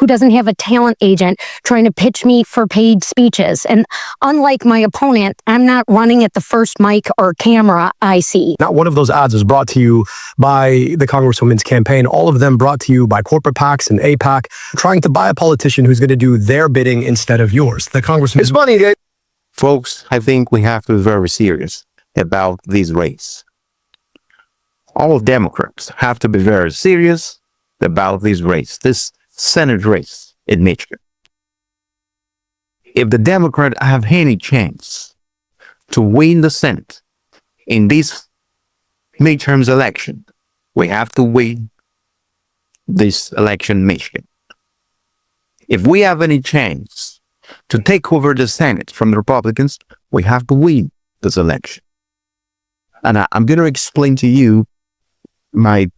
who doesn't have a talent agent trying to pitch me for paid speeches. And unlike my opponent, I'm not running at the first mic or camera I see. Not one of those ads was brought to you by the Congresswoman's campaign. All of them brought to you by corporate PACs and APAC, trying to buy a politician who's going to do their bidding instead of yours. The Congressman... It's funny, that folks, I think we have to be very serious about this race. All Democrats have to be very serious about this race, this Senate race in Michigan. If the Democrats have any chance to win the Senate in this midterms election, we have to win this election in Michigan. If we have any chance to take over the Senate from the Republicans, we have to win this election. And I'm going to explain to you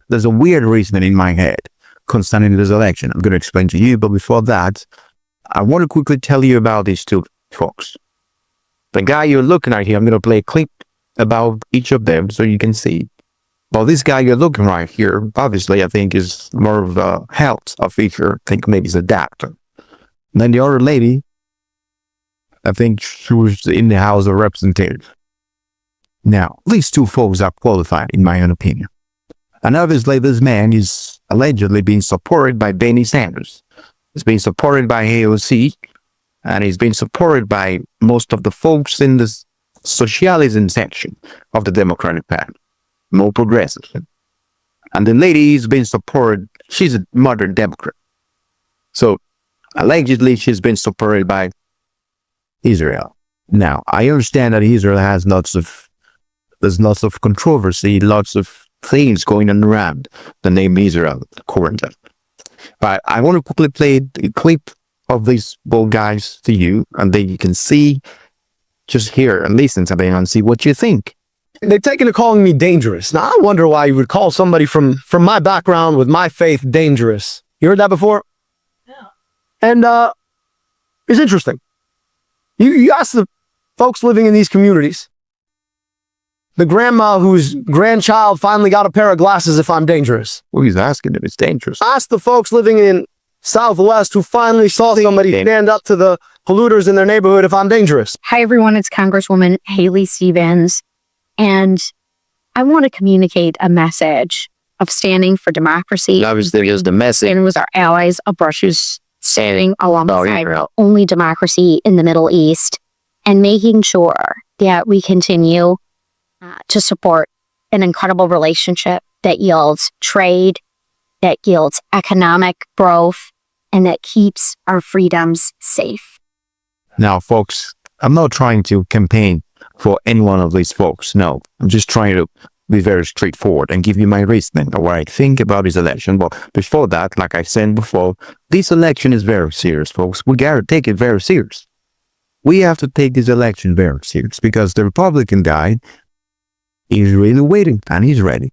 there's a weird reasoning in my head concerning this election. I'm going to explain to you, but before that, I want to quickly tell you about these two folks. The guy you're looking at here, I'm going to play a clip about each of them so you can see. Well, this guy you're looking right here, obviously, I think is more of a health officer. I think maybe he's a doctor. And then the other lady, I think she was in the House of Representatives. Now, these two folks are qualified, in my own opinion. And obviously, this man is allegedly being supported by Bernie Sanders. He's being supported by AOC, and he's being supported by most of the folks in the socialism section of the Democratic Party, more progressive. And the lady is being supported, she's a moderate Democrat. So, allegedly, she's been supported by Israel. Now, I understand that Israel has there's lots of controversy, lots of things going on around the name Israel currently. But I want to quickly play a clip of these both guys to you, and then you can see, just hear and listen to them and see what you think. They've taken to calling me dangerous. Now, I wonder why you would call somebody from my background with my faith dangerous. You heard that before? Yeah. And it's interesting. You ask the folks living in these communities, the grandma whose grandchild finally got a pair of glasses, if I'm dangerous. Well, he's asking if it's dangerous. Ask the folks living in Southwest who finally saw somebody stand up to the polluters in their neighborhood if I'm dangerous. Hi, everyone. It's Congresswoman Haley Stevens. And I want to communicate a message of standing for democracy. Obviously, is the message. And with our allies of Russia's standing alongside only democracy in the Middle East and making sure that we continue to support an incredible relationship that yields trade, that yields economic growth, and that keeps our freedoms safe. Now, folks, I'm not trying to campaign for any one of these folks. No, I'm just trying to be very straightforward and give you my reasoning or what I think about this election. But before that, like I said before, this election is very serious, folks. We got to take it very serious. We have to take this election very serious because the Republican guy is really waiting and he's ready.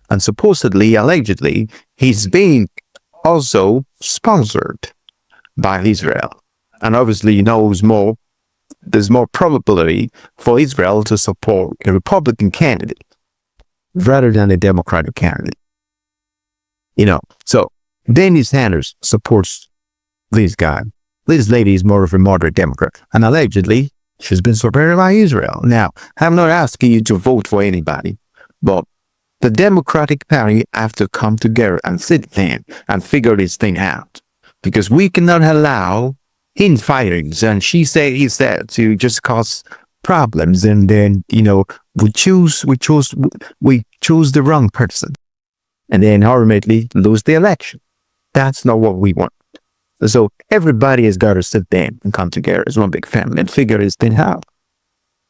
And supposedly, allegedly, he's being also sponsored by Israel. And obviously, he knows more. There's more probability for Israel to support a Republican candidate rather than a Democratic candidate. So Bernie Sanders supports this guy. This lady is more of a moderate Democrat. And allegedly, she's been supported by Israel. Now, I'm not asking you to vote for anybody, but the Democratic Party have to come together and sit down and figure this thing out. Because we cannot allow infighting, and he said to just cause problems, and then we choose the wrong person, and then ultimately lose the election. That's not what we want. So everybody has got to sit down and come together as one big family and figure this thing out.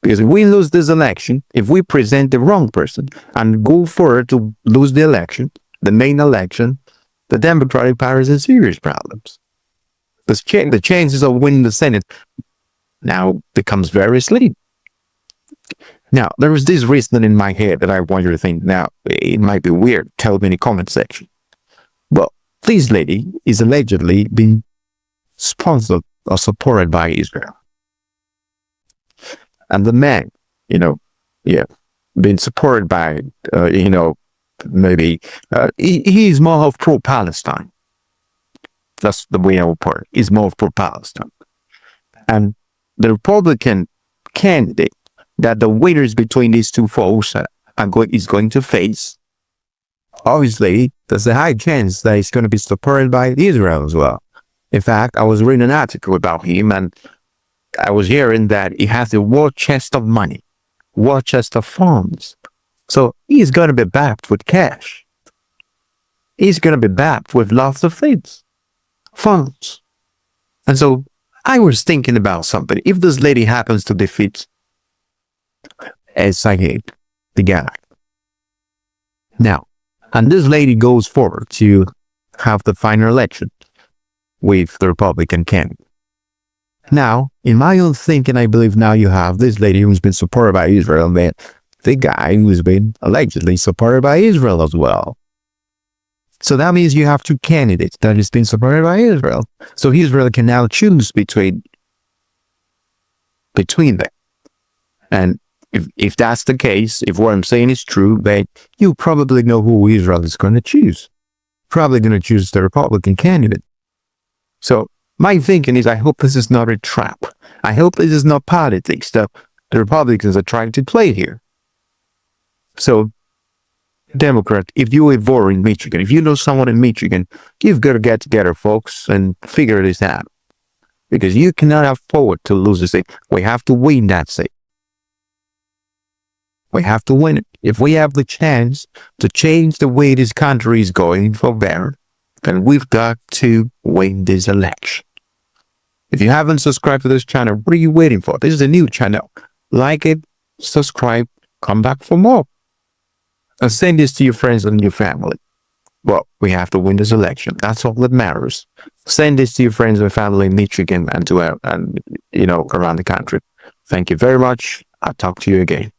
Because if we lose this election, if we present the wrong person and go forward to lose the election, the main election, the Democratic Party has serious problems. The chances of winning the Senate now becomes very slim. Now, there is this reason in my head that I want you to think. Now, it might be weird. Tell me in the comment section. Well, this lady is allegedly being sponsored or supported by Israel. And the man, being supported by, maybe, he's more of pro-Palestine. That's the way our party is more for Palestine. And the Republican candidate that the winners between these two folks is going to face, obviously, there's a high chance that he's going to be supported by Israel as well. In fact, I was reading an article about him, and I was hearing that he has a war chest of money, war chest of funds. So he's going to be backed with cash. He's going to be backed with lots of things, funds. And so I was thinking about something. If this lady happens to defeat El-Sayed, the guy, now, and this lady goes forward to have the final election with the Republican candidate. Now, in my own thinking, I believe now you have this lady who's been supported by Israel, and the guy who's been allegedly supported by Israel as well. So that means you have two candidates that has been supported by Israel. So Israel can now choose between them. And if that's the case, if what I'm saying is true, then you probably know who Israel is going to choose. Probably going to choose the Republican candidate. So my thinking is, I hope this is not a trap. I hope this is not politics that the Republicans are trying to play here. So, Democrat, if you live in Michigan, if you know someone in Michigan, you've got to get together, folks, and figure this out. Because you cannot afford to lose the state. We have to win that state. We have to win it. If we have the chance to change the way this country is going for better, then we've got to win this election. If you haven't subscribed to this channel, what are you waiting for? This is a new channel. Like it, subscribe, come back for more. And send this to your friends and your family. Well, we have to win this election. That's all that matters. Send this to your friends and family in Michigan and around the country. Thank you very much. I'll talk to you again.